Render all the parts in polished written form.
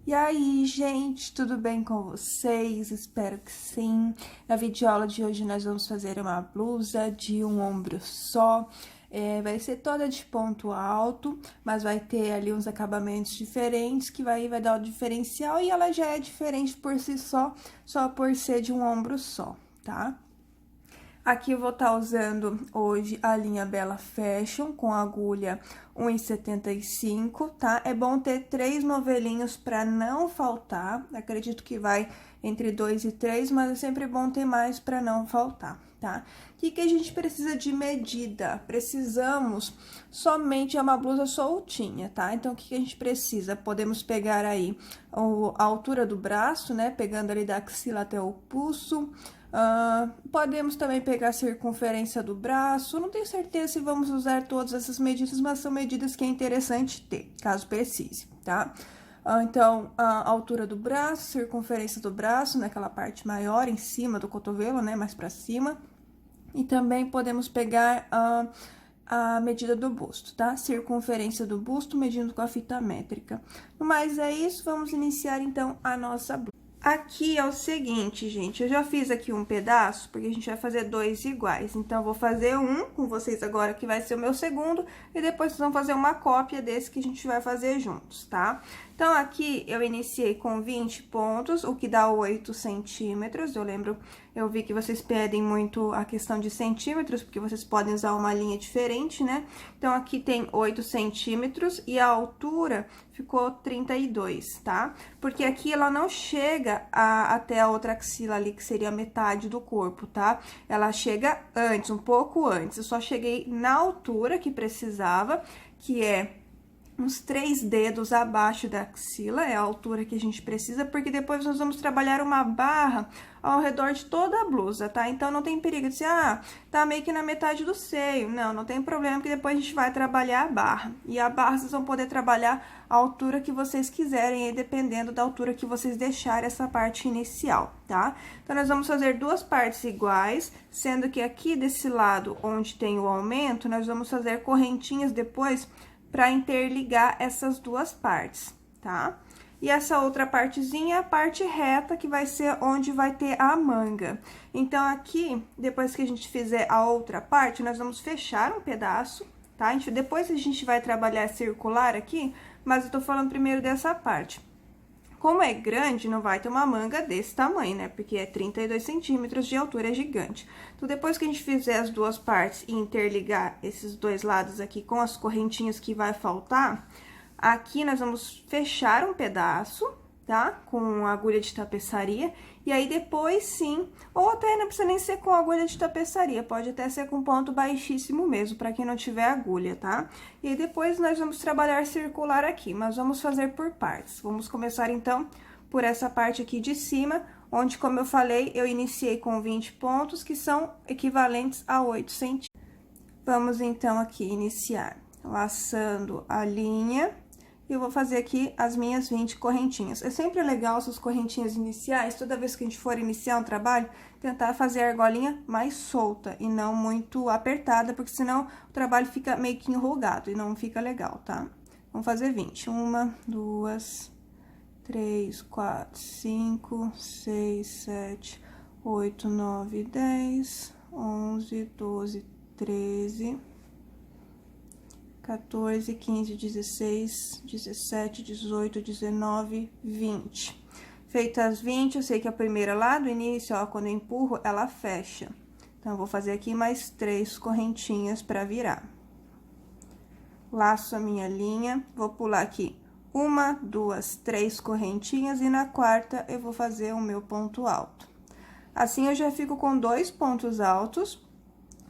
E aí, gente, tudo bem com vocês? Espero que sim. Na videoaula de hoje nós vamos fazer uma blusa de um ombro só. Vai ser toda de ponto alto, mas vai ter ali uns acabamentos diferentes que vai dar o diferencial e ela já é diferente por si só por ser de um ombro só, tá? Aqui eu vou estar usando hoje a linha Bella Fashion com agulha 1,75, tá? É bom ter 3 novelinhos para não faltar. Acredito que vai entre 2 e 3, mas é sempre bom ter mais para não faltar, tá? O que a gente precisa de medida? Precisamos somente uma blusa soltinha, tá? Então, o que a gente precisa? Podemos pegar aí a altura do braço, né? Pegando ali da axila até o pulso. Podemos também pegar a circunferência do braço. Não tenho certeza se vamos usar todas essas medidas, mas são medidas que é interessante ter, caso precise, tá? Então, a altura do braço, circunferência do braço, naquela parte maior, em cima do cotovelo, né, mais pra cima. E também podemos pegar a medida do busto, tá? Circunferência do busto, medindo com a fita métrica. Mas é isso, vamos iniciar, então, a nossa blusa. Aqui é o seguinte, gente, eu já fiz aqui um pedaço, porque a gente vai fazer 2 iguais. Então, eu vou fazer um com vocês agora, que vai ser o meu segundo, e depois vocês vão fazer uma cópia desse que a gente vai fazer juntos, tá? Então, aqui eu iniciei com 20 pontos, o que dá 8 centímetros. Eu vi que vocês pedem muito a questão de centímetros, porque vocês podem usar uma linha diferente, né? Então, aqui tem 8 centímetros e a altura ficou 32, tá? Porque aqui ela não chega até a outra axila ali, que seria a metade do corpo, tá? Ela chega antes, um pouco antes. Eu só cheguei na altura que precisava, que é uns 3 dedos abaixo da axila, é a altura que a gente precisa, porque depois nós vamos trabalhar uma barra ao redor de toda a blusa, tá? Então, não tem perigo de ser, tá meio que na metade do seio. Não tem problema, que depois a gente vai trabalhar a barra. E a barra vocês vão poder trabalhar a altura que vocês quiserem, dependendo da altura que vocês deixarem essa parte inicial, tá? Então, nós vamos fazer 2 partes iguais, sendo que aqui desse lado, onde tem o aumento, nós vamos fazer correntinhas depois para interligar essas 2 partes, tá? E essa outra partezinha é a parte reta, que vai ser onde vai ter a manga. Então, aqui, depois que a gente fizer a outra parte, nós vamos fechar um pedaço, tá? Depois a gente vai trabalhar circular aqui, mas eu tô falando primeiro dessa parte. Como é grande, não vai ter uma manga desse tamanho, né? Porque é 32 centímetros de altura, é gigante. Então, depois que a gente fizer as 2 partes e interligar esses 2 lados aqui com as correntinhas que vai faltar, aqui nós vamos fechar um pedaço, tá? Com agulha de tapeçaria. E aí, depois, sim, ou até não precisa nem ser com agulha de tapeçaria, pode até ser com ponto baixíssimo mesmo, para quem não tiver agulha, tá? E aí, depois, nós vamos trabalhar circular aqui, mas vamos fazer por partes. Vamos começar, então, por essa parte aqui de cima, onde, como eu falei, eu iniciei com 20 pontos, que são equivalentes a 8 centímetros. Vamos, então, aqui iniciar laçando a linha. E eu vou fazer aqui as minhas 20 correntinhas. É sempre legal essas correntinhas iniciais, toda vez que a gente for iniciar um trabalho, tentar fazer a argolinha mais solta e não muito apertada, porque senão o trabalho fica meio que enrugado e não fica legal, tá? Vamos fazer 20. 1, 2, 3, 4, 5, 6, 7, 8, 9, 10, 11, 12, 13... 14, 15, 16, 17, 18, 19, 20. Feitas as 20, eu sei que a primeira lá do início, ó, quando eu empurro, ela fecha. Então, eu vou fazer aqui mais 3 correntinhas pra virar. Laço a minha linha, vou pular aqui 1, 2, 3 correntinhas e na quarta eu vou fazer o meu ponto alto. Assim, eu já fico com 2 pontos altos,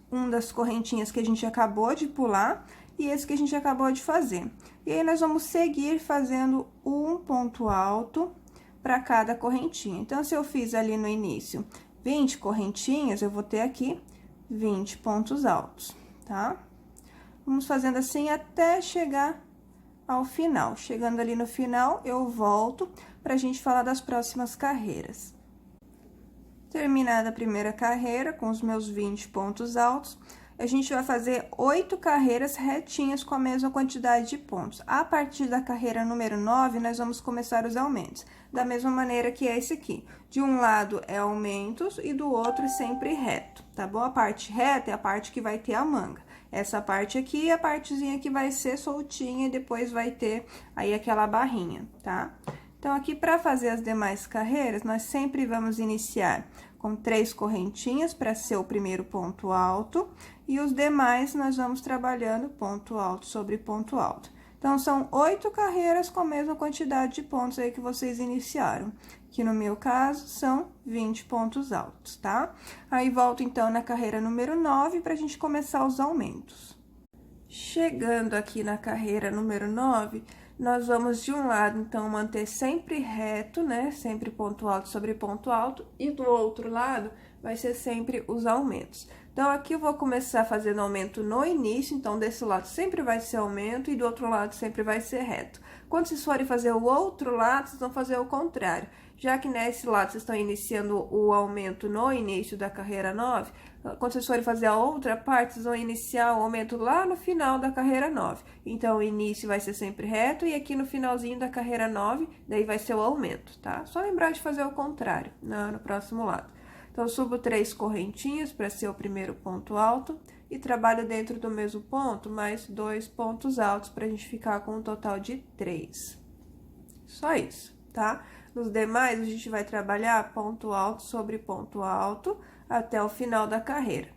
um das correntinhas que a gente acabou de pular e esse que a gente acabou de fazer. E aí, nós vamos seguir fazendo um ponto alto para cada correntinha. Então, se eu fiz ali no início 20 correntinhas, eu vou ter aqui 20 pontos altos, tá? Vamos fazendo assim até chegar ao final. Chegando ali no final, eu volto pra gente falar das próximas carreiras. Terminada a primeira carreira, com os meus 20 pontos altos, a gente vai fazer 8 carreiras retinhas com a mesma quantidade de pontos. A partir da carreira número 9, nós vamos começar os aumentos, da mesma maneira que esse aqui. De um lado é aumentos e do outro é sempre reto, tá bom? A parte reta é a parte que vai ter a manga. Essa parte aqui é a partezinha que vai ser soltinha e depois vai ter aí aquela barrinha, tá? Então, aqui para fazer as demais carreiras, nós sempre vamos iniciar com 3 correntinhas para ser o primeiro ponto alto, e os demais nós vamos trabalhando ponto alto sobre ponto alto. Então, são 8 carreiras com a mesma quantidade de pontos aí que vocês iniciaram, que no meu caso são 20 pontos altos, tá? Aí, volto então na carreira número 9 para a gente começar os aumentos. Chegando aqui na carreira número 9, nós vamos de um lado, então, manter sempre reto, né? Sempre ponto alto sobre ponto alto, e do outro lado vai ser sempre os aumentos. Então, aqui eu vou começar fazendo aumento no início, então, desse lado sempre vai ser aumento e do outro lado sempre vai ser reto. Quando vocês forem fazer o outro lado, vocês vão fazer o contrário. Já que nesse lado vocês estão iniciando o aumento no início da carreira 9, quando vocês forem fazer a outra parte, vocês vão iniciar o aumento lá no final da carreira 9. Então, o início vai ser sempre reto e aqui no finalzinho da carreira 9, daí vai ser o aumento, tá? Só lembrar de fazer o contrário no próximo lado. Então, subo 3 correntinhas para ser o primeiro ponto alto e trabalho dentro do mesmo ponto mais 2 pontos altos para a gente ficar com um total de 3. Só isso, tá? Nos demais, a gente vai trabalhar ponto alto sobre ponto alto até o final da carreira.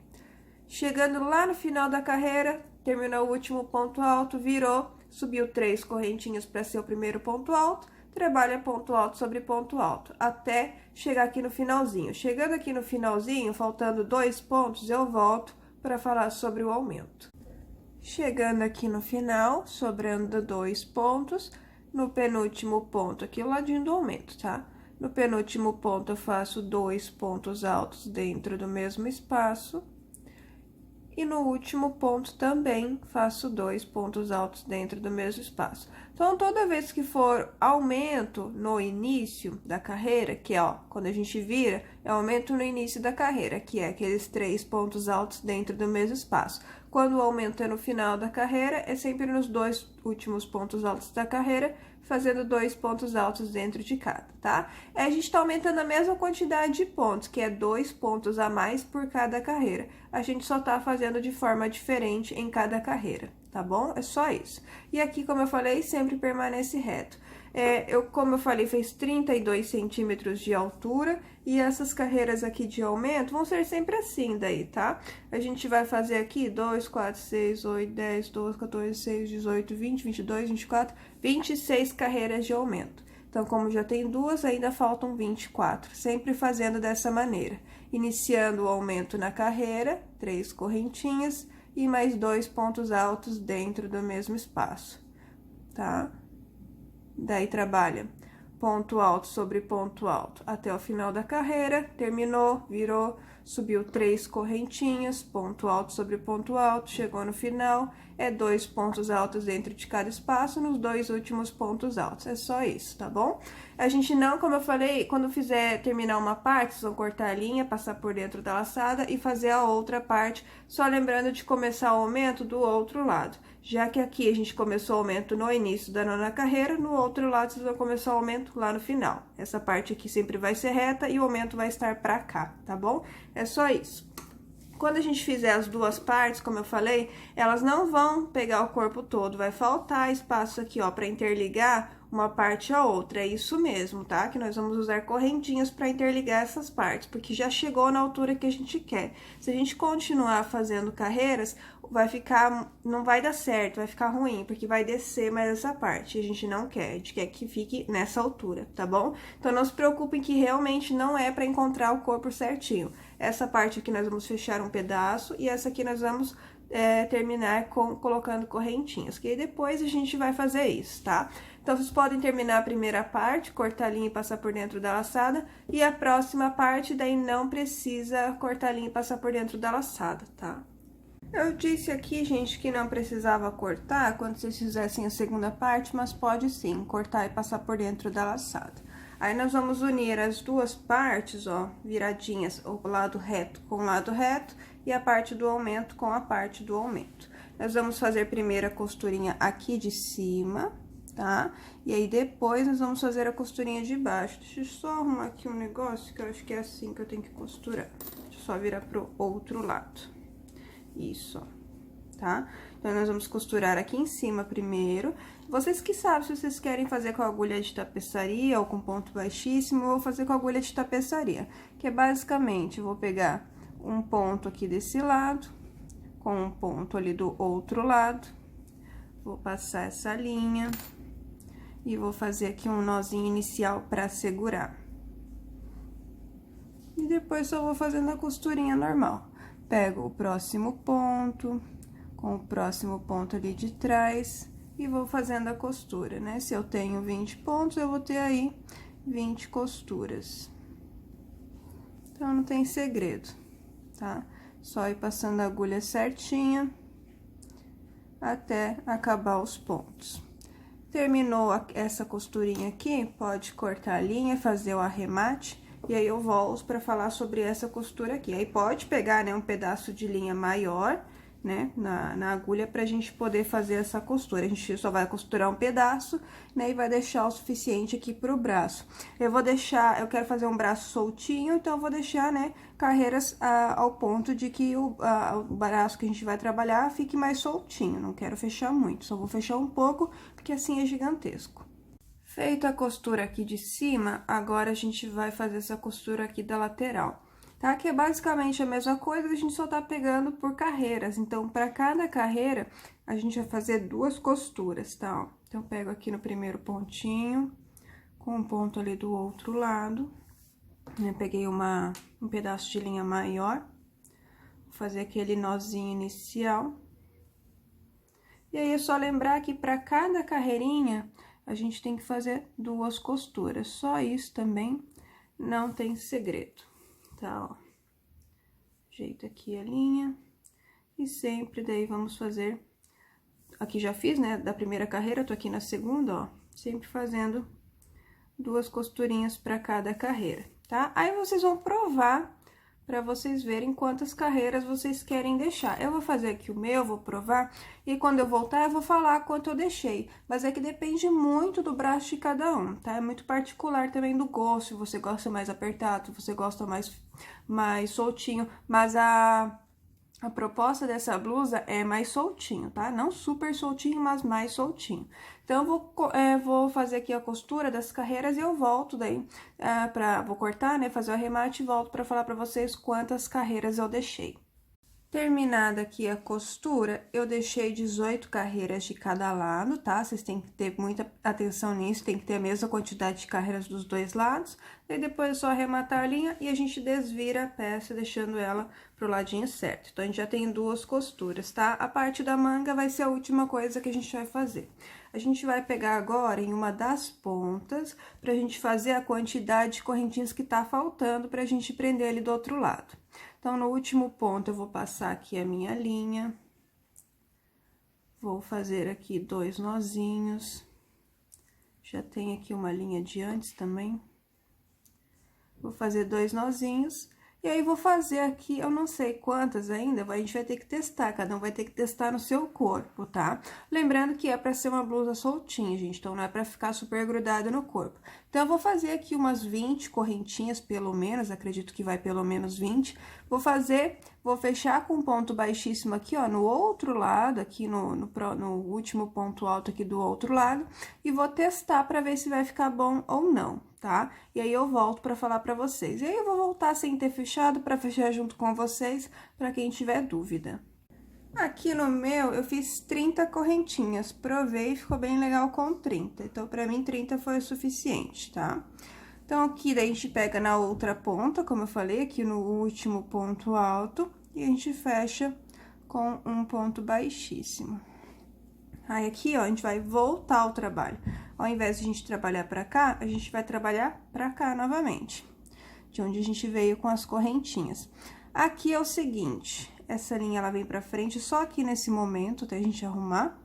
Chegando lá no final da carreira, terminou o último ponto alto, virou, subiu 3 correntinhas para ser o primeiro ponto alto, trabalha ponto alto sobre ponto alto, até chegar aqui no finalzinho. Chegando aqui no finalzinho, faltando 2 pontos, eu volto para falar sobre o aumento. Chegando aqui no final, sobrando 2 pontos, no penúltimo ponto, aqui o ladinho do aumento, tá? No penúltimo ponto, eu faço 2 pontos altos dentro do mesmo espaço. E no último ponto também faço 2 pontos altos dentro do mesmo espaço. Então, toda vez que for aumento no início da carreira, que é, ó, quando a gente vira, é aumento no início da carreira, que é aqueles 3 pontos altos dentro do mesmo espaço. Quando o aumento é no final da carreira, é sempre nos 2 últimos pontos altos da carreira, fazendo 2 pontos altos dentro de cada, tá? A gente tá aumentando a mesma quantidade de pontos, que é 2 pontos a mais por cada carreira. A gente só tá fazendo de forma diferente em cada carreira, tá bom? É só isso. E aqui, como eu falei, sempre permanece reto. Como eu falei, fez 32 centímetros de altura, e essas carreiras aqui de aumento vão ser sempre assim daí, tá? A gente vai fazer aqui 2, 4, 6, 8, 10, 12, 14, 16, 18, 20, 22, 24, 26 carreiras de aumento. Então, como já tem 2, ainda faltam 24, sempre fazendo dessa maneira. Iniciando o aumento na carreira, 3 correntinhas e mais 2 pontos altos dentro do mesmo espaço, tá? Daí, trabalha ponto alto sobre ponto alto até o final da carreira, terminou, virou, subiu 3 correntinhas, ponto alto sobre ponto alto, chegou no final, é 2 pontos altos dentro de cada espaço, nos 2 últimos pontos altos, é só isso, tá bom? A gente não, como eu falei, quando fizer terminar uma parte, vocês vão cortar a linha, passar por dentro da laçada e fazer a outra parte, só lembrando de começar o aumento do outro lado. Já que aqui a gente começou o aumento no início da 9ª carreira, no outro lado vocês vão começar o aumento lá no final. Essa parte aqui sempre vai ser reta e o aumento vai estar pra cá, tá bom? É só isso. Quando a gente fizer as duas partes, como eu falei, elas não vão pegar o corpo todo, vai faltar espaço aqui, ó, pra interligar uma parte a outra, é isso mesmo, tá? Que nós vamos usar correntinhas para interligar essas partes, porque já chegou na altura que a gente quer. Se a gente continuar fazendo carreiras, não vai dar certo, vai ficar ruim, porque vai descer mais essa parte, a gente não quer, a gente quer que fique nessa altura, tá bom? Então, não se preocupem que realmente não é para encontrar o corpo certinho. Essa parte aqui nós vamos fechar um pedaço e essa aqui nós vamos terminar colocando correntinhas, que aí depois a gente vai fazer isso, tá? Então, vocês podem terminar a primeira parte, cortar a linha e passar por dentro da laçada, e a próxima parte, daí não precisa cortar a linha e passar por dentro da laçada, tá? Eu disse aqui, gente, que não precisava cortar quando vocês fizessem a segunda parte, mas pode sim, cortar e passar por dentro da laçada. Aí, nós vamos unir as duas partes, ó, viradinhas, o lado reto com o lado reto e a parte do aumento com a parte do aumento. Nós vamos fazer primeiro a costurinha aqui de cima, tá? E aí, depois, nós vamos fazer a costurinha de baixo. Deixa eu só arrumar aqui um negócio, que eu acho que é assim que eu tenho que costurar. Deixa eu só virar pro outro lado. Isso, ó. Tá? Então, nós vamos costurar aqui em cima primeiro. Vocês que sabem se vocês querem fazer com agulha de tapeçaria ou com ponto baixíssimo, eu vou fazer com agulha de tapeçaria. Que é basicamente, eu vou pegar um ponto aqui desse lado, com um ponto ali do outro lado. Vou passar essa linha e vou fazer aqui um nozinho inicial pra segurar. E depois só vou fazendo a costurinha normal. Pego o próximo ponto com o próximo ponto ali de trás e vou fazendo a costura, né? Se eu tenho 20 pontos, eu vou ter aí 20 costuras. Então, não tem segredo, tá? Só ir passando a agulha certinha até acabar os pontos. Terminou essa costurinha aqui, pode cortar a linha, fazer o arremate, e aí eu volto pra falar sobre essa costura aqui. Aí, pode pegar, né, um pedaço de linha maior, né, na agulha pra gente poder fazer essa costura. A gente só vai costurar um pedaço, né, e vai deixar o suficiente aqui pro braço. Eu vou deixar, eu quero fazer um braço soltinho, então eu vou deixar, né, carreiras ao ponto de que o braço que a gente vai trabalhar fique mais soltinho. Não quero fechar muito, só vou fechar um pouco, porque assim é gigantesco. Feita a costura aqui de cima, agora a gente vai fazer essa costura aqui da lateral. Tá? Que é basicamente a mesma coisa, a gente só tá pegando por carreiras. Então, pra cada carreira, a gente vai fazer duas costuras, tá? Ó. Então, eu pego aqui no primeiro pontinho, com um ponto ali do outro lado, né? Peguei um pedaço de linha maior, vou fazer aquele nozinho inicial. E aí, é só lembrar que pra cada carreirinha, a gente tem que fazer duas costuras. Só isso também, não tem segredo. Tá, ó. Ajeito aqui a linha. E sempre daí vamos fazer... Aqui já fiz, né, da primeira carreira, tô aqui na segunda, ó. Sempre fazendo duas costurinhas pra cada carreira, tá? Aí, vocês vão provar pra vocês verem quantas carreiras vocês querem deixar. Eu vou fazer aqui o meu, vou provar, e quando eu voltar, eu vou falar quanto eu deixei. Mas é que depende muito do braço de cada um, tá? É muito particular também do gosto, se você gosta mais apertado, se você gosta mais soltinho, mas a proposta dessa blusa é mais soltinho, tá? Não super soltinho, mas mais soltinho. Então, eu vou fazer aqui a costura das carreiras e eu volto daí, vou cortar, né, fazer o arremate e volto pra falar pra vocês quantas carreiras eu deixei. Terminada aqui a costura, eu deixei 18 carreiras de cada lado, tá? Vocês têm que ter muita atenção nisso, tem que ter a mesma quantidade de carreiras dos dois lados. E depois é só arrematar a linha e a gente desvira a peça, deixando ela pro ladinho certo. Então, a gente já tem duas costuras, tá? A parte da manga vai ser a última coisa que a gente vai fazer. A gente vai pegar agora em uma das pontas, pra gente fazer a quantidade de correntinhas que tá faltando pra gente prender ali do outro lado. Então, no último ponto, eu vou passar aqui a minha linha. Vou fazer aqui 2 nozinhos. Já tem aqui uma linha de antes também. Vou fazer 2 nozinhos. E aí, vou fazer aqui, eu não sei quantas ainda, a gente vai ter que testar, cada um vai ter que testar no seu corpo, tá? Lembrando que é pra ser uma blusa soltinha, gente, então não é pra ficar super grudada no corpo. Então, eu vou fazer aqui umas 20 correntinhas, pelo menos, acredito que vai pelo menos 20. Vou fechar com um ponto baixíssimo aqui, ó, no outro lado, aqui no último ponto alto aqui do outro lado, e vou testar pra ver se vai ficar bom ou não, tá? E aí, eu volto pra falar pra vocês. E aí, eu vou voltar sem ter fechado pra fechar junto com vocês, pra quem tiver dúvida. Aqui no meu, eu fiz 30 correntinhas, provei e ficou bem legal com 30. Então, pra mim, 30 foi o suficiente, tá? Então, aqui, daí a gente pega na outra ponta, como eu falei, aqui no último ponto alto, e a gente fecha com um ponto baixíssimo. Aí, aqui, ó, a gente vai voltar ao trabalho. Ao invés de a gente trabalhar pra cá, a gente vai trabalhar pra cá novamente, de onde a gente veio com as correntinhas. Aqui é o seguinte, essa linha, ela vem pra frente só aqui nesse momento, até a gente arrumar,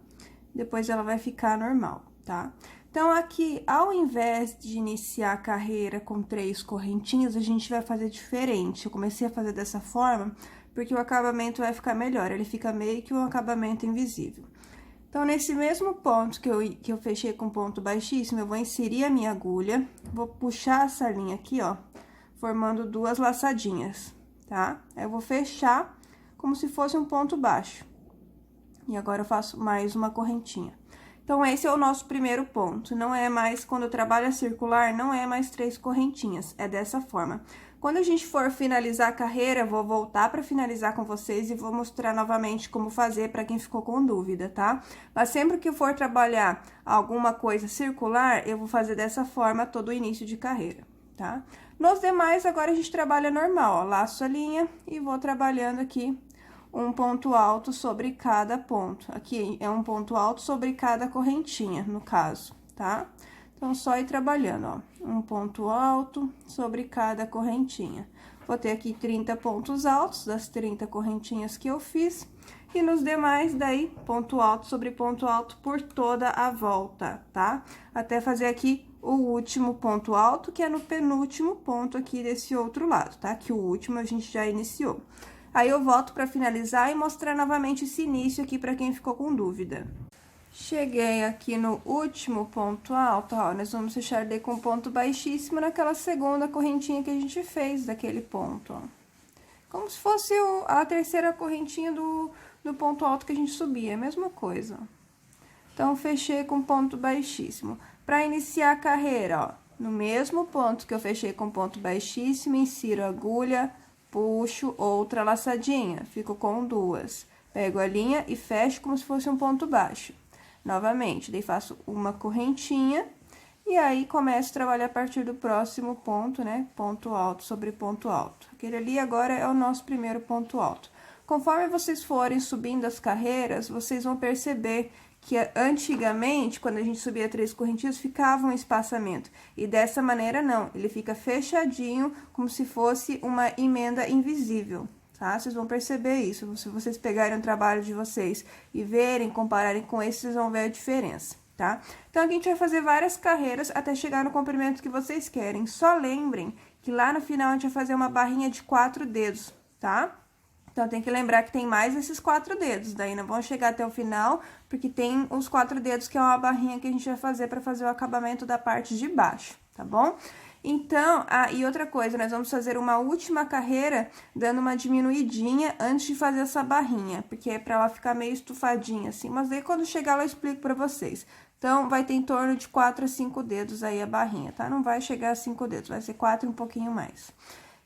depois ela vai ficar normal, tá? Então, aqui, ao invés de iniciar a carreira com 3 correntinhas, a gente vai fazer diferente. Eu comecei a fazer dessa forma, porque o acabamento vai ficar melhor, ele fica meio que um acabamento invisível. Então, nesse mesmo ponto que eu fechei com ponto baixíssimo, eu vou inserir a minha agulha, vou puxar essa linha aqui, ó, formando 2 laçadinhas, tá? Aí, eu vou fechar como se fosse um ponto baixo. E agora, eu faço mais uma correntinha. Então, esse é o nosso primeiro ponto. Não é mais, quando eu trabalho a circular, não é mais 3 correntinhas, é dessa forma. Quando a gente for finalizar a carreira, eu vou voltar para finalizar com vocês e vou mostrar novamente como fazer para quem ficou com dúvida, tá? Mas sempre que eu for trabalhar alguma coisa circular, eu vou fazer dessa forma todo o início de carreira, tá? Nos demais, agora a gente trabalha normal, ó, laço a linha e vou trabalhando aqui um ponto alto sobre cada ponto. Aqui é um ponto alto sobre cada correntinha, no caso, tá? Então, só ir trabalhando, ó, um ponto alto sobre cada correntinha. Vou ter aqui 30 pontos altos das 30 correntinhas que eu fiz. E nos demais, daí, ponto alto sobre ponto alto por toda a volta, tá? Até fazer aqui o último ponto alto, que é no penúltimo ponto aqui desse outro lado, tá? Que o último a gente já iniciou. Aí, eu volto para finalizar e mostrar novamente esse início aqui para quem ficou com dúvida. Cheguei aqui no último ponto alto, ó, nós vamos fechar daí com ponto baixíssimo naquela segunda correntinha que a gente fez daquele ponto, ó. Como se fosse a terceira correntinha do ponto alto que a gente subia, a mesma coisa, ó. Então, fechei com ponto baixíssimo. Para iniciar a carreira, ó, no mesmo ponto que eu fechei com ponto baixíssimo, insiro a agulha, puxo outra laçadinha, fico com 2. Pego a linha e fecho como se fosse um ponto baixo. Novamente, daí faço uma correntinha e aí começo a trabalhar a partir do próximo ponto, né? Ponto alto sobre ponto alto. Aquele ali agora é o nosso primeiro ponto alto. Conforme vocês forem subindo as carreiras, vocês vão perceber que antigamente, quando a gente subia 3 correntinhas, ficava um espaçamento. E dessa maneira, não. Ele fica fechadinho, como se fosse uma emenda invisível, tá? Vocês vão perceber isso. Se vocês pegarem o trabalho de vocês e verem, compararem com esse, vocês vão ver a diferença, tá? Então, aqui a gente vai fazer várias carreiras até chegar no comprimento que vocês querem. Só lembrem que lá no final a gente vai fazer uma barrinha de 4 dedos, tá? Então, tem que lembrar que tem mais esses 4 dedos, daí não vão chegar até o final, porque tem os 4 dedos, que é uma barrinha que a gente vai fazer para fazer o acabamento da parte de baixo, tá bom? Então, e outra coisa, nós vamos fazer uma última carreira dando uma diminuidinha antes de fazer essa barrinha, porque é pra ela ficar meio estufadinha assim, mas aí quando chegar lá eu explico pra vocês. Então, vai ter em torno de 4 a 5 dedos aí a barrinha, tá? Não vai chegar a 5 dedos, vai ser 4 e um pouquinho mais.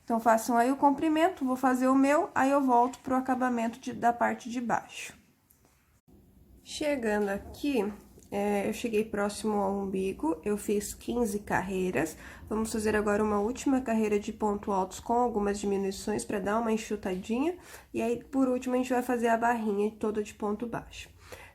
Então, façam aí o comprimento, vou fazer o meu, aí eu volto pro acabamento da parte de baixo. Chegando aqui, eu cheguei próximo ao umbigo, eu fiz 15 carreiras. Vamos fazer agora uma última carreira de ponto altos com algumas diminuições para dar uma enxutadinha. E aí, por último, a gente vai fazer a barrinha toda de ponto baixo.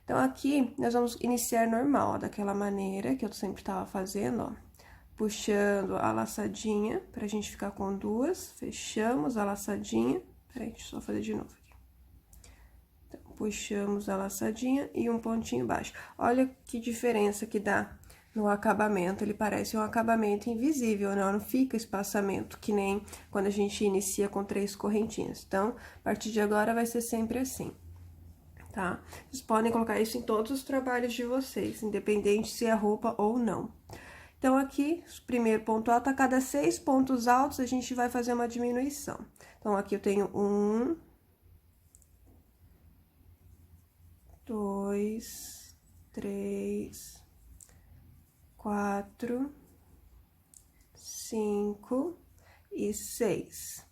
Então, aqui, nós vamos iniciar normal, ó, daquela maneira que eu sempre tava fazendo, ó. Puxando a laçadinha, pra gente ficar com 2, fechamos a laçadinha. Peraí, deixa eu só fazer de novo aqui. Então, puxamos a laçadinha e um pontinho baixo. Olha que diferença que dá no acabamento, ele parece um acabamento invisível, não fica espaçamento, que nem quando a gente inicia com 3 correntinhas. Então, a partir de agora vai ser sempre assim, tá? Vocês podem colocar isso em todos os trabalhos de vocês, independente se é roupa ou não. Então, aqui, primeiro ponto alto, a cada 6 pontos altos, a gente vai fazer uma diminuição. Então, aqui eu tenho 1, 2, 3, 4, 5 e 6.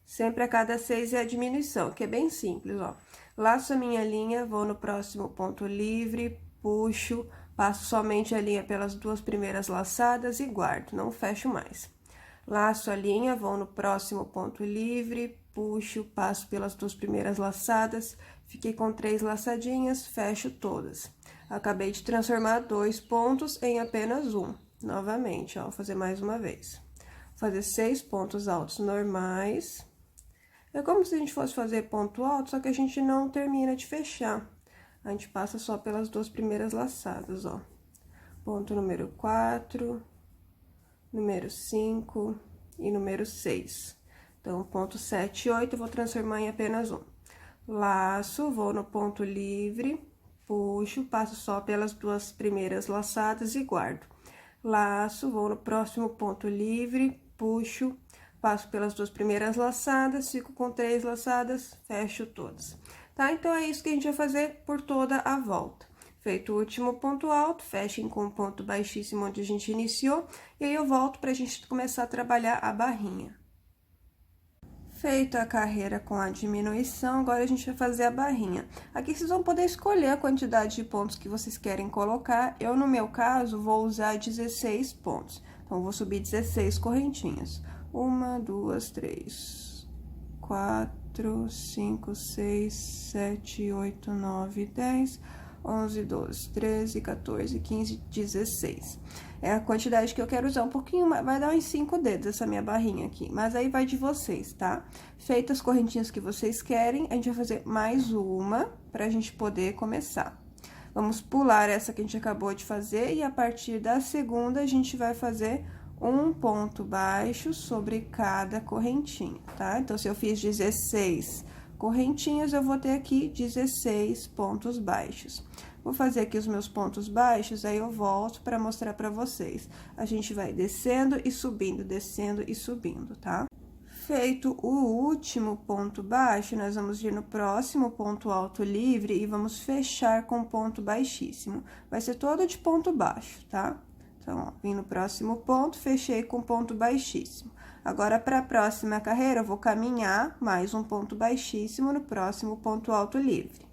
Sempre a cada 6 é a diminuição, que é bem simples, ó. Laço a minha linha, vou no próximo ponto livre, puxo, passo somente a linha pelas 2 primeiras laçadas e guardo, não fecho mais. Laço a linha, vou no próximo ponto livre, puxo, passo pelas 2 primeiras laçadas, fiquei com 3 laçadinhas, fecho todas. Acabei de transformar 2 pontos em apenas 1. Novamente, ó, vou fazer mais uma vez. Vou fazer 6 pontos altos normais. É como se a gente fosse fazer ponto alto, só que a gente não termina de fechar. A gente passa só pelas 2 primeiras laçadas, ó. ponto número 4, número 5 e número 6. Então, ponto 7 e 8 eu vou transformar em apenas um. Laço, vou no ponto livre, puxo, passo só pelas duas primeiras laçadas e guardo. Laço, vou no próximo ponto livre, puxo, passo pelas duas primeiras laçadas, fico com 3 laçadas, fecho todas. Tá? Então, é isso que a gente vai fazer por toda a volta. Feito o último ponto alto, fechem com o ponto baixíssimo onde a gente iniciou, e aí eu volto pra gente começar a trabalhar a barrinha. Feita a carreira com a diminuição, agora a gente vai fazer a barrinha. Aqui vocês vão poder escolher a quantidade de pontos que vocês querem colocar. Eu, no meu caso, vou usar 16 pontos. Então, vou subir 16 correntinhas. 1, 2, 3, 4, 5, 6, 7, 8, 9, 10, 11, 12, 13, 14, 15, 16. É a quantidade que eu quero usar, um pouquinho mais, vai dar uns 5 dedos essa minha barrinha aqui, mas aí vai de vocês, tá? Feitas as correntinhas que vocês querem, a gente vai fazer mais uma pra gente poder começar. Vamos pular essa que a gente acabou de fazer e a partir da segunda a gente vai fazer um ponto baixo sobre cada correntinha, tá? Então, se eu fiz 16 correntinhas, eu vou ter aqui 16 pontos baixos. Vou fazer aqui os meus pontos baixos, aí eu volto para mostrar para vocês. A gente vai descendo e subindo, tá? Feito o último ponto baixo, nós vamos vir no próximo ponto alto livre e vamos fechar com ponto baixíssimo. Vai ser todo de ponto baixo, tá? Então, ó, vim no próximo ponto, fechei com ponto baixíssimo. Agora, para a próxima carreira, eu vou caminhar mais um ponto baixíssimo no próximo ponto alto livre.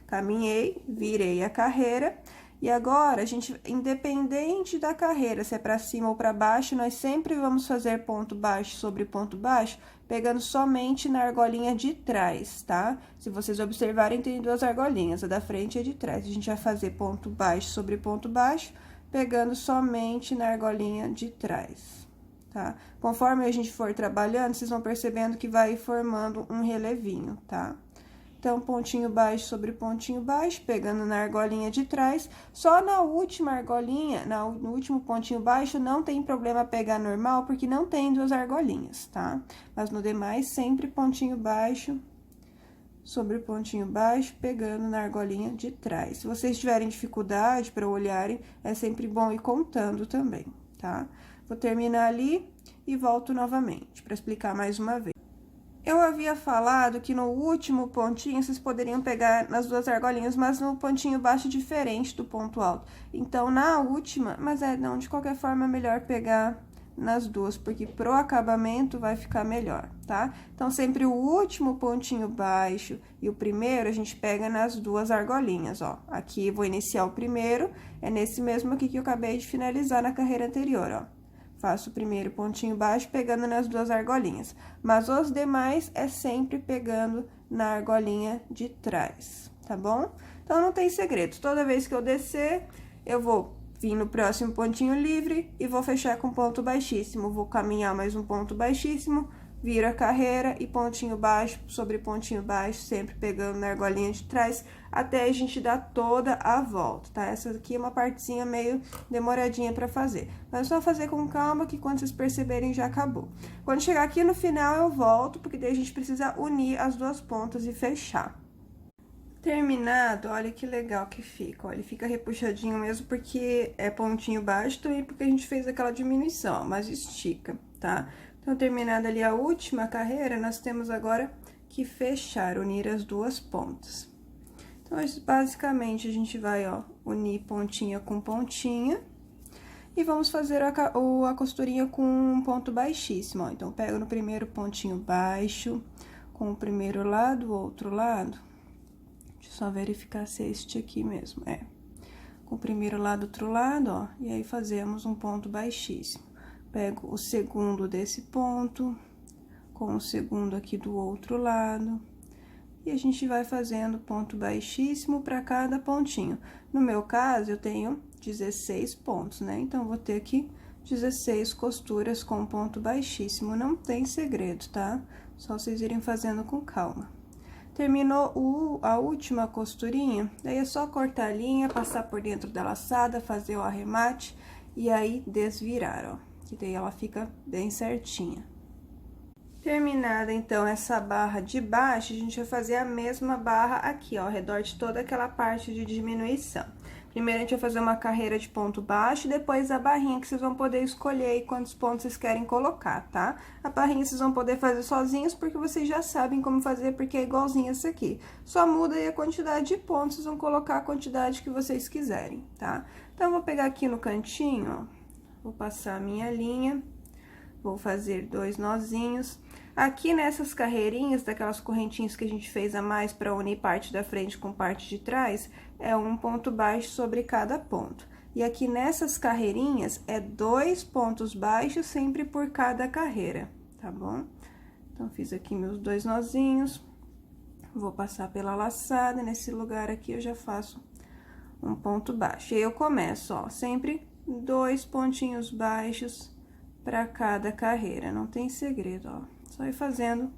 Caminhei, virei a carreira, e agora, a gente, independente da carreira, se é para cima ou para baixo, nós sempre vamos fazer ponto baixo sobre ponto baixo, pegando somente na argolinha de trás, tá? Se vocês observarem, tem duas argolinhas, a da frente e a de trás. A gente vai fazer ponto baixo sobre ponto baixo, pegando somente na argolinha de trás, tá? Conforme a gente for trabalhando, vocês vão percebendo que vai formando um relevinho, tá? Então, pontinho baixo sobre pontinho baixo, pegando na argolinha de trás. Só na última argolinha, no último pontinho baixo, não tem problema pegar normal, porque não tem duas argolinhas, tá? Mas no demais, sempre pontinho baixo sobre pontinho baixo, pegando na argolinha de trás. Se vocês tiverem dificuldade para olharem, é sempre bom ir contando também, tá? Vou terminar ali e volto novamente para explicar mais uma vez. Eu havia falado que no último pontinho vocês poderiam pegar nas duas argolinhas, mas no pontinho baixo diferente do ponto alto. Então, na última, mas não, de qualquer forma é melhor pegar nas duas, porque pro acabamento vai ficar melhor, tá? Então, sempre o último pontinho baixo e o primeiro a gente pega nas duas argolinhas, ó. Aqui vou iniciar o primeiro, é nesse mesmo aqui que eu acabei de finalizar na carreira anterior, ó. Faço o primeiro pontinho baixo, pegando nas duas argolinhas. Mas os demais é sempre pegando na argolinha de trás, tá bom? Então, não tem segredo. Toda vez que eu descer, eu vou vir no próximo pontinho livre e vou fechar com ponto baixíssimo. Vou caminhar mais um ponto baixíssimo, viro a carreira e pontinho baixo sobre pontinho baixo, sempre pegando na argolinha de trás, até a gente dar toda a volta, tá? Essa aqui é uma partezinha meio demoradinha pra fazer. Mas é só fazer com calma, que quando vocês perceberem, já acabou. Quando chegar aqui no final, eu volto, porque daí a gente precisa unir as duas pontas e fechar. Terminado, olha que legal que fica, olha, ele fica repuxadinho mesmo, porque é pontinho baixo, também porque a gente fez aquela diminuição, mas estica, tá? Então, terminada ali a última carreira, nós temos agora que fechar, unir as duas pontas. Então, basicamente, a gente vai, ó, unir pontinha com pontinha e vamos fazer a costurinha com um ponto baixíssimo, ó. Então, pego no primeiro pontinho baixo, com o primeiro lado, o outro lado. Deixa eu só verificar se é este aqui mesmo, é. Com o primeiro lado, outro lado, ó, e aí fazemos um ponto baixíssimo. Pego o segundo desse ponto, com o segundo aqui do outro lado, e a gente vai fazendo ponto baixíssimo para cada pontinho. No meu caso, eu tenho 16 pontos, né? Então, vou ter aqui 16 costuras com ponto baixíssimo, não tem segredo, tá? Só vocês irem fazendo com calma. Terminou a última costurinha, daí é só cortar a linha, passar por dentro da laçada, fazer o arremate e aí desvirar, ó. Que daí ela fica bem certinha. Terminada, então, essa barra de baixo, a gente vai fazer a mesma barra aqui, ó, ao redor de toda aquela parte de diminuição. Primeiro, a gente vai fazer uma carreira de ponto baixo, e depois a barrinha que vocês vão poder escolher aí quantos pontos vocês querem colocar, tá? A barrinha vocês vão poder fazer sozinhos, porque vocês já sabem como fazer, porque é igualzinho essa aqui. Só muda aí a quantidade de pontos, vocês vão colocar a quantidade que vocês quiserem, tá? Então, eu vou pegar aqui no cantinho, ó, vou passar a minha linha, vou fazer 2 nozinhos. Aqui nessas carreirinhas, daquelas correntinhas que a gente fez a mais para unir parte da frente com parte de trás, é um ponto baixo sobre cada ponto. E aqui nessas carreirinhas, é 2 pontos baixos sempre por cada carreira, tá bom? Então, fiz aqui meus 2 nozinhos, vou passar pela laçada, nesse lugar aqui eu já faço um ponto baixo. E aí, eu começo, ó, sempre 2 pontinhos baixos para cada carreira, não tem segredo, ó. Só ir fazendo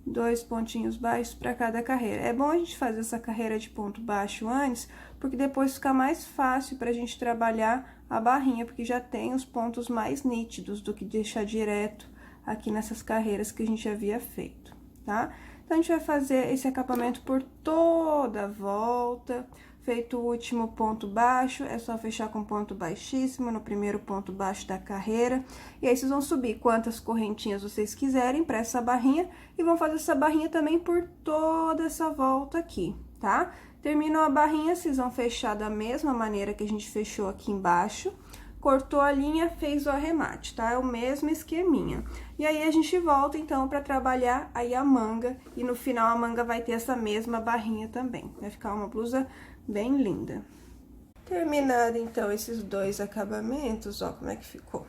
2 pontinhos baixos para cada carreira. É bom a gente fazer essa carreira de ponto baixo antes, porque depois fica mais fácil pra gente trabalhar a barrinha, porque já tem os pontos mais nítidos do que deixar direto aqui nessas carreiras que a gente havia feito, tá? Então, a gente vai fazer esse acabamento por toda a volta. Feito o último ponto baixo, é só fechar com ponto baixíssimo no primeiro ponto baixo da carreira. E aí, vocês vão subir quantas correntinhas vocês quiserem para essa barrinha e vão fazer essa barrinha também por toda essa volta aqui, tá? Terminou a barrinha, vocês vão fechar da mesma maneira que a gente fechou aqui embaixo. Cortou a linha, fez o arremate, tá? É o mesmo esqueminha. E aí, a gente volta, então, para trabalhar aí a manga. E no final, a manga vai ter essa mesma barrinha também. Vai ficar uma blusa bem linda. Terminado, então, esses 2 acabamentos, ó, como é que ficou.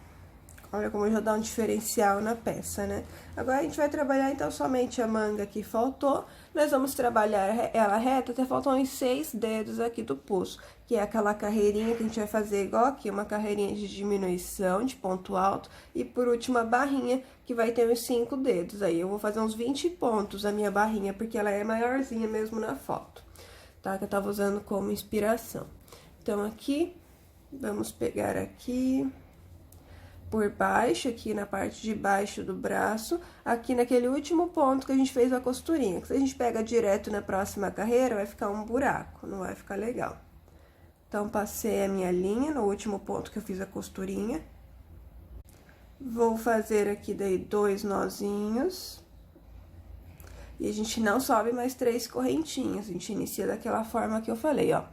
Olha como já dá um diferencial na peça, né? Agora, a gente vai trabalhar, então, somente a manga que faltou. Nós vamos trabalhar ela reta até faltam uns 6 dedos aqui do pulso, que é aquela carreirinha que a gente vai fazer igual aqui, uma carreirinha de diminuição, de ponto alto, e por último, a barrinha, que vai ter uns 5 dedos aí. Eu vou fazer uns 20 pontos a minha barrinha, porque ela é maiorzinha mesmo na foto, tá? Que eu tava usando como inspiração. Então, aqui, vamos pegar aqui por baixo, aqui na parte de baixo do braço, aqui naquele último ponto que a gente fez a costurinha. Que se a gente pega direto na próxima carreira, vai ficar um buraco, não vai ficar legal. Então, passei a minha linha no último ponto que eu fiz a costurinha. Vou fazer aqui daí 2 nozinhos. E a gente não sobe mais 3 correntinhas, a gente inicia daquela forma que eu falei, ó.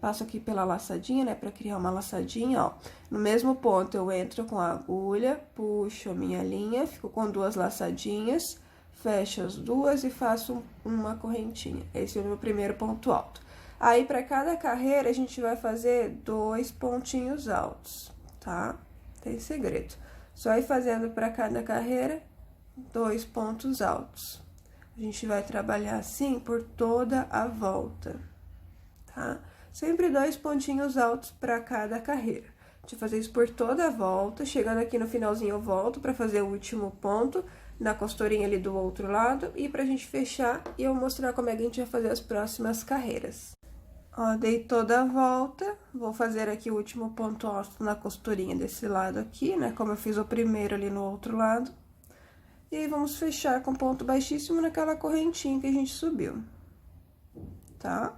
Passo aqui pela laçadinha, né, pra criar uma laçadinha, ó. No mesmo ponto, eu entro com a agulha, puxo a minha linha, fico com 2 laçadinhas, fecho as 2 e faço uma correntinha. Esse é o meu primeiro ponto alto. Aí, pra cada carreira, a gente vai fazer 2 pontinhos altos, tá? Tem segredo. Só ir fazendo pra cada carreira 2 pontos altos. A gente vai trabalhar assim por toda a volta, tá? Sempre 2 pontinhos altos para cada carreira. A gente vai fazer isso por toda a volta. Chegando aqui no finalzinho, eu volto para fazer o último ponto na costurinha ali do outro lado. E pra gente fechar, e eu mostrar como é que a gente vai fazer as próximas carreiras. Ó, dei toda a volta. Vou fazer aqui o último ponto alto na costurinha desse lado aqui, né? Como eu fiz o primeiro ali no outro lado. E aí, vamos fechar com ponto baixíssimo naquela correntinha que a gente subiu, tá?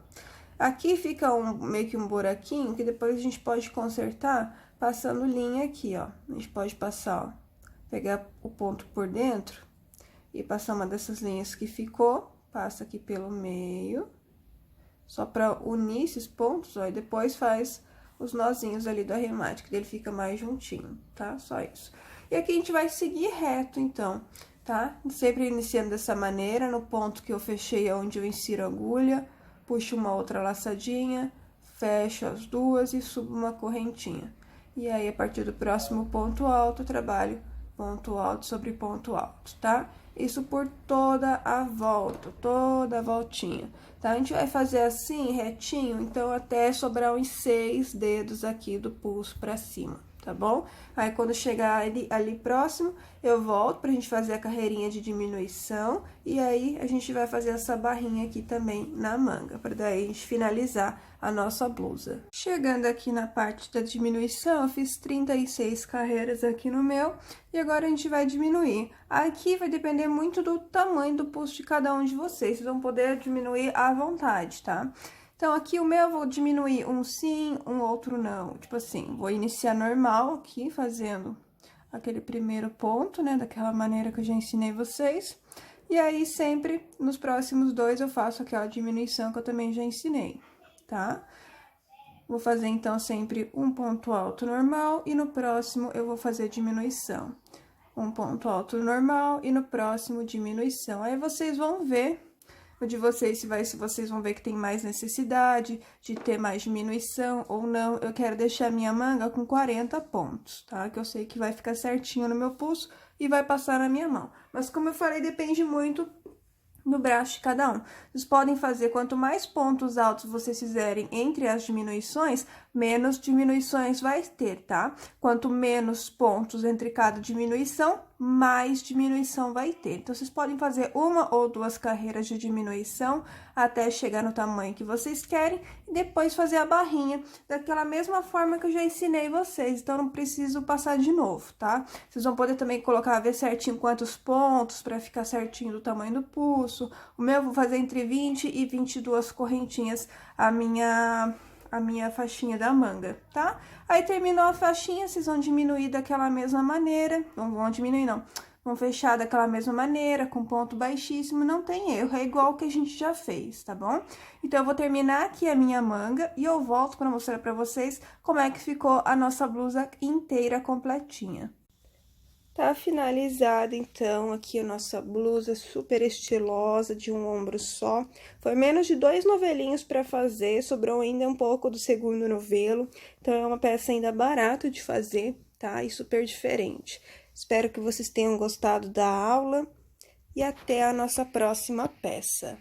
Aqui fica meio que um buraquinho, que depois a gente pode consertar passando linha aqui, ó. A gente pode passar, ó, pegar o ponto por dentro e passar uma dessas linhas que ficou, passa aqui pelo meio, só pra unir esses pontos, ó, e depois faz os nozinhos ali do arremate, que ele fica mais juntinho, tá? Só isso. E aqui a gente vai seguir reto, então, tá? Sempre iniciando dessa maneira, no ponto que eu fechei, onde eu insiro a agulha, puxo uma outra laçadinha, fecho as 2 e subo uma correntinha. E aí, a partir do próximo ponto alto, eu trabalho ponto alto sobre ponto alto, tá? Isso por toda a volta, toda a voltinha, tá? A gente vai fazer assim, retinho, então, até sobrar uns 6 dedos aqui do pulso pra cima, tá bom? Aí, quando chegar ali próximo, eu volto pra gente fazer a carreirinha de diminuição, e aí a gente vai fazer essa barrinha aqui também na manga, pra daí a gente finalizar a nossa blusa. Chegando aqui na parte da diminuição, eu fiz 36 carreiras aqui no meu, e agora a gente vai diminuir. Aqui vai depender muito do tamanho do pulso de cada um de vocês vão poder diminuir à vontade, tá? Então, aqui o meu eu vou diminuir um sim, um outro não. Tipo assim, vou iniciar normal aqui, fazendo aquele primeiro ponto, né? Daquela maneira que eu já ensinei vocês. E aí, sempre, nos próximos dois, eu faço aquela diminuição que eu também já ensinei, tá? Vou fazer, então, sempre um ponto alto normal e no próximo eu vou fazer diminuição. Um ponto alto normal e no próximo diminuição. Aí, vocês vão ver o de vocês, se vocês vão ver que tem mais necessidade de ter mais diminuição ou não. Eu quero deixar a minha manga com 40 pontos, tá? Que eu sei que vai ficar certinho no meu pulso e vai passar na minha mão. Mas, como eu falei, depende muito no braço de cada um. Vocês podem fazer, quanto mais pontos altos vocês fizerem entre as diminuições, menos diminuições vai ter, tá? Quanto menos pontos entre cada diminuição, mais diminuição vai ter. Então, vocês podem fazer uma ou duas carreiras de diminuição até chegar no tamanho que vocês querem e depois fazer a barrinha daquela mesma forma que eu já ensinei vocês. Então, não preciso passar de novo, tá? Vocês vão poder também colocar, ver certinho quantos pontos para ficar certinho do tamanho do pulso. O meu eu vou fazer entre 20 e 22 correntinhas a minha faixinha da manga, tá? Aí, terminou a faixinha, vocês vão diminuir daquela mesma maneira, não vão diminuir, não. Vão fechar daquela mesma maneira, com ponto baixíssimo, não tem erro, é igual que a gente já fez, tá bom? Então, eu vou terminar aqui a minha manga e eu volto pra mostrar pra vocês como é que ficou a nossa blusa inteira completinha. Tá finalizada, então, aqui a nossa blusa super estilosa, de um ombro só. Foi menos de 2 novelinhos pra fazer, sobrou ainda um pouco do segundo novelo. Então, é uma peça ainda barata de fazer, tá? E super diferente. Espero que vocês tenham gostado da aula e até a nossa próxima peça.